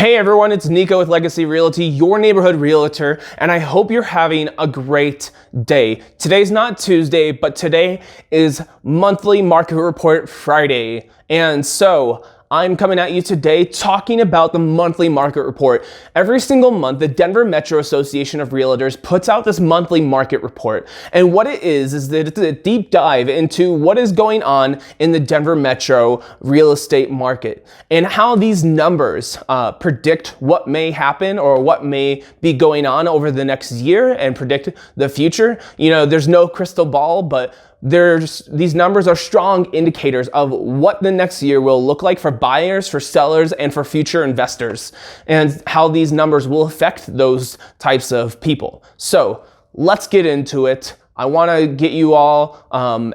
Hey everyone, it's Nico with Legacy Realty, your neighborhood realtor, and I hope you're having a great day. Today's not Tuesday, but today is monthly market report Friday. And so I'm coming at you today talking about the monthly market report. Every single month, the Denver Metro Association of Realtors puts out this monthly market report. And what it is that it's a deep dive into what is going on in the Denver Metro real estate market and how these numbers predict what may happen or what may be going on over the next year and predict the future. You know, there's no crystal ball, but these numbers are strong indicators of what the next year will look like for buyers, for sellers, and for future investors, and how these numbers will affect those types of people. So let's get into it. I want to get you all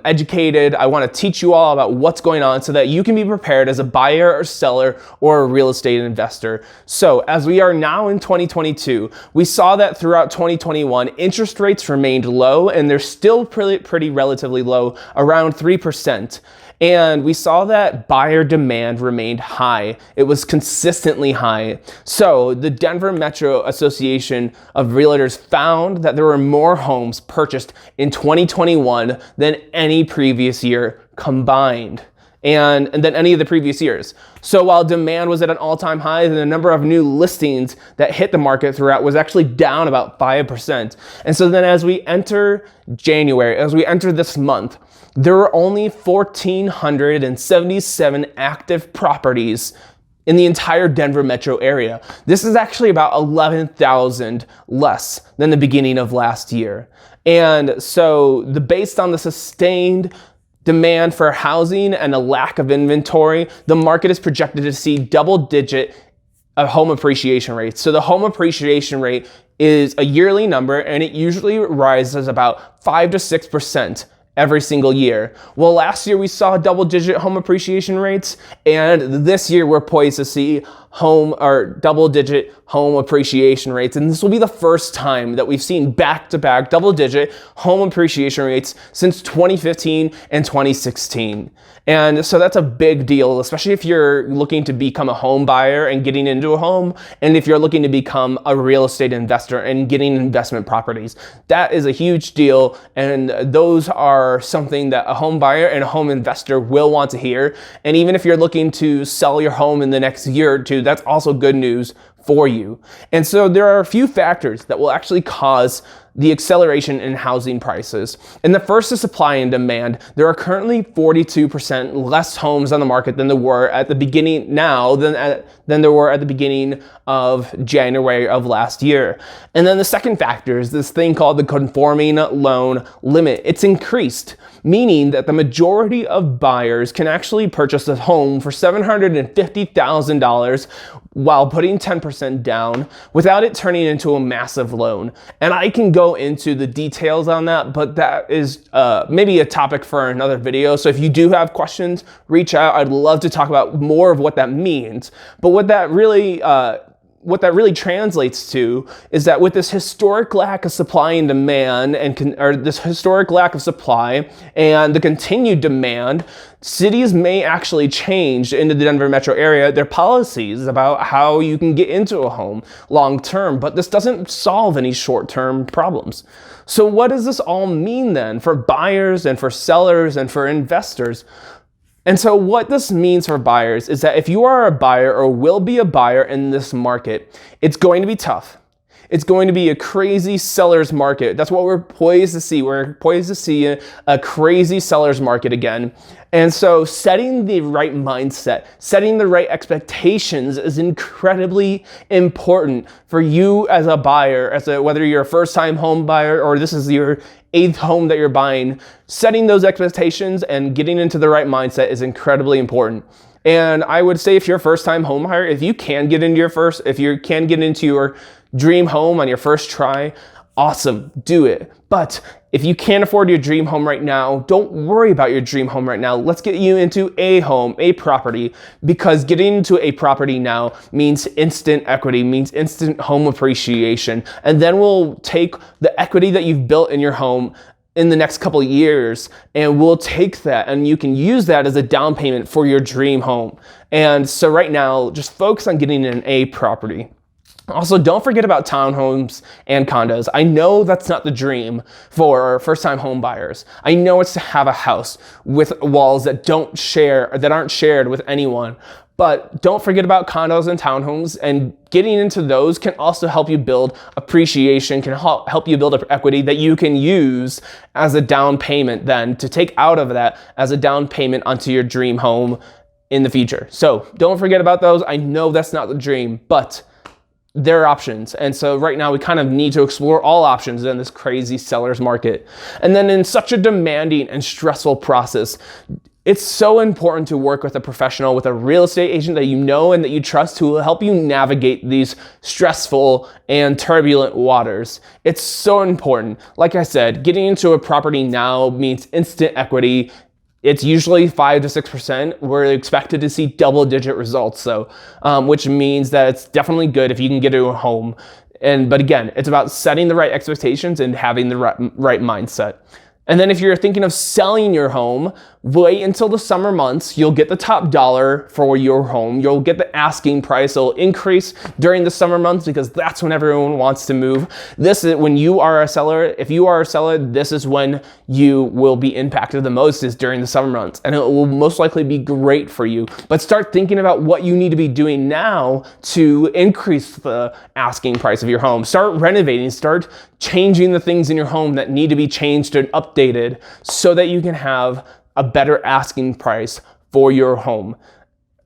educated. I want to teach you all about what's going on so that you can be prepared as a buyer or seller or a real estate investor. So as we are now in 2022, we saw that throughout 2021, interest rates remained low, and they're still pretty relatively low, around 3%. And we saw that buyer demand remained high. It was consistently high. So the Denver Metro Association of Realtors found that there were more homes purchased in 2021 than any previous year combined. And than any of the previous years. So while demand was at an all-time high, the number of new listings that hit the market throughout was actually down about 5%. And so then as we enter January, as we enter this month, there were only 1,477 active properties in the entire Denver metro area. This is actually about 11,000 less than the beginning of last year. And so based on the sustained demand for housing and a lack of inventory, the market is projected to see double-digit home appreciation rates. So the home appreciation rate is a yearly number, and it usually rises about 5 to 6% every single year. Well, last year we saw double-digit home appreciation rates, and this year we're poised to see double-digit home appreciation rates. And this will be the first time that we've seen back-to-back double-digit home appreciation rates since 2015 and 2016. And so that's a big deal, especially if you're looking to become a home buyer and getting into a home, and if you're looking to become a real estate investor and getting investment properties. That is a huge deal, and those are something that a home buyer and a home investor will want to hear. And even if you're looking to sell your home in the next year or two, that's also good news for you. And so there are a few factors that will actually cause the acceleration in housing prices. And the first is supply and demand. There are currently 42% less homes on the market than there were at the beginning than there were at the beginning of January of last year. And then the second factor is this thing called the conforming loan limit. It's increased, meaning that the majority of buyers can actually purchase a home for $750,000 while putting 10% down without it turning into a massive loan. And I can go into the details on that, but that is maybe a topic for another video. So if you do have questions, reach out. I'd love to talk about more of what that means. But what that really translates to is that with this historic lack of supply and demand this historic lack of supply and the continued demand, cities may actually change into the Denver metro area their policies about how you can get into a home long term, but this doesn't solve any short-term problems. So what does this all mean then for buyers and for sellers and for investors? And so what this means for buyers is that if you are a buyer or will be a buyer in this market, it's going to be tough. It's going to be a crazy seller's market. That's what we're poised to see. We're poised to see a crazy seller's market again. And so setting the right mindset, setting the right expectations is incredibly important for you as a buyer, whether you're a first-time home buyer or this is your 8th home that you're buying. Setting those expectations and getting into the right mindset is incredibly important. And I would say if you're a first-time home buyer, if you can get into your dream home on your first try, awesome, do it. But if you can't afford your dream home right now, don't worry about your dream home right now. Let's get you into a home, a property, because getting into a property now means instant equity, means instant home appreciation. And then we'll take the equity that you've built in your home in the next couple of years, and we'll take that and you can use that as a down payment for your dream home. And so right now, just focus on getting an A property. Also, don't forget about townhomes and condos. I know that's not the dream for first-time home buyers. I know it's to have a house with walls that aren't shared with anyone. But don't forget about condos and townhomes, and getting into those can also help you build appreciation, can help you build equity that you can use as a down payment then to take out of that as a down payment onto your dream home in the future. So don't forget about those. I know that's not the dream, but there are options. And so right now we kind of need to explore all options in this crazy seller's market. And then in such a demanding and stressful process, it's so important to work with a professional, with a real estate agent that you know and that you trust, who will help you navigate these stressful and turbulent waters. It's so important. Like I said, getting into a property now means instant equity. It's usually 5 to 6%. We're expected to see double-digit results, so which means that it's definitely good if you can get into a home. But again, it's about setting the right expectations and having the right mindset. And then if you're thinking of selling your home, wait until the summer months. You'll get the top dollar for your home. You'll get the asking price. It'll increase during the summer months because that's when everyone wants to move. This is when you are a seller. If you are a seller, this is when you will be impacted the most, is during the summer months. And it will most likely be great for you. But start thinking about what you need to be doing now to increase the asking price of your home. Start renovating. Start changing the things in your home that need to be changed and updated so that you can have a better asking price for your home.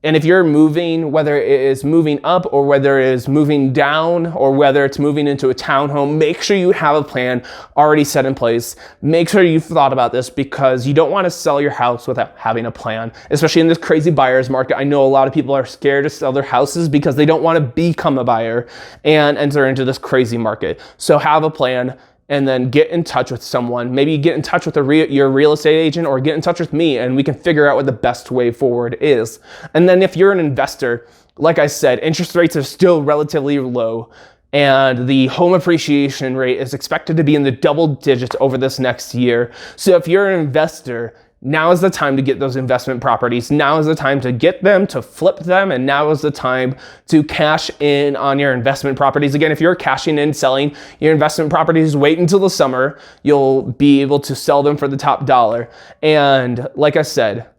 And if you're moving, whether it is moving up or whether it is moving down or whether it's moving into a townhome, make sure you have a plan already set in place. Make sure you've thought about this, because you don't want to sell your house without having a plan, especially in this crazy buyer's market. I know a lot of people are scared to sell their houses because they don't want to become a buyer and enter into this crazy market. So have a plan. And then get in touch with someone. Maybe get in touch with your real estate agent, or get in touch with me, and we can figure out what the best way forward is. And then if you're an investor, like I said, interest rates are still relatively low, and the home appreciation rate is expected to be in the double digits over this next year. So if you're an investor, now is the time to get those investment properties. Now is the time to get them, to flip them, and now is the time to cash in on your investment properties. Again, if you're cashing in, selling your investment properties, wait until the summer. You'll be able to sell them for the top dollar. And like I said,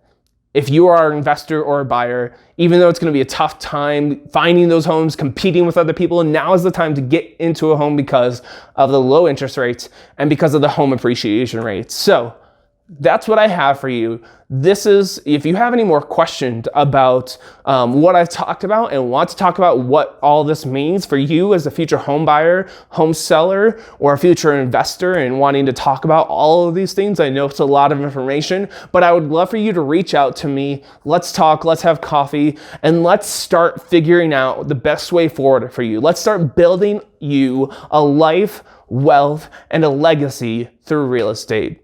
if you are an investor or a buyer, even though it's going to be a tough time finding those homes, competing with other people, now is the time to get into a home because of the low interest rates and because of the home appreciation rates. So that's what I have for you. This is, if you have any more questions about what I've talked about and want to talk about what all this means for you as a future home buyer, home seller, or a future investor, and wanting to talk about all of these things, I know it's a lot of information, but I would love for you to reach out to me. Let's talk, let's have coffee, and let's start figuring out the best way forward for you. Let's start building you a life, wealth, and a legacy through real estate.